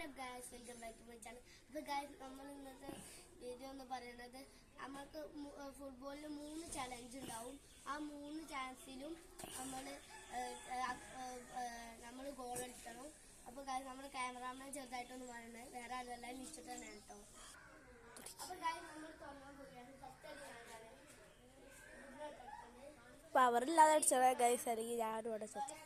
Hello guys, welcome back to my channel. അപ്പോൾ guys, നമ്മൾ ഇന്നത്തെ വീഡിയോ എന്ന് പറയുന്നത് നമുക്ക് ഫുട്ബോളിൽ 3 ചലഞ്ച് ഉണ്ടാവും. ആ 3 ചാൻസിലും നമ്മൾ ഗോൾ അടിക്കണം. അപ്പോൾ ഗായ്സ്, നമ്മുടെ ക്യാമറാമാൻ ചെറുതായിട്ടൊന്ന് പറയുന്നത് വേറെ ആരെല്ലാം നിശ്ചിട്ട് തന്നെയാണ് കേട്ടോ. അപ്പോൾ ഗായ്സ്, നമ്മൾ തുടങ്ങാൻ പോവുകയാണ്. ഫസ്റ്റ് അടിയാണ് പവറില്ലാതെ അടിച്ചതാ ഗൈസ്, അല്ലെങ്കിൽ ഞാനും ഇവിടെ സെറ്റ്.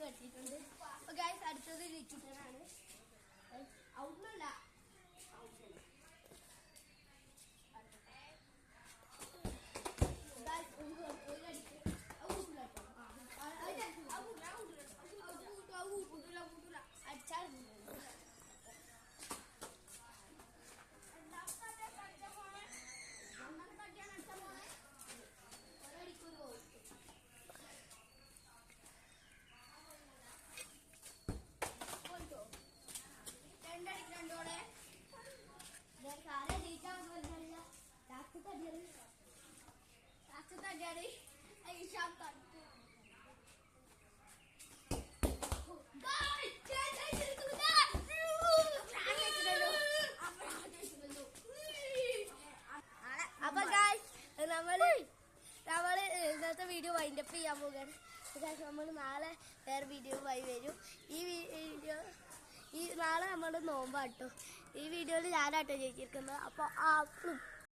കെട്ടിയിട്ടുണ്ട്. അപ്പൊ ഗൈസ്, അടുത്തത് ലിച്ചുട്ടനാണ്. ഔട്ടല്ല, അടിച്ചാൽ അപ്പൊ നമ്മള് ഇന്നത്തെ വീഡിയോ വൈൻഡപ്പ് ചെയ്യാൻ പോകുകയാണ്. നമ്മൾ നാളെ വേറെ വീഡിയോ വരും. നാളെ നമ്മുടെ നോമ്പാട്ടോ. ഈ വീഡിയോയിൽ ഞാനാട്ടോ ജയിച്ചിരിക്കുന്നത്. അപ്പോൾ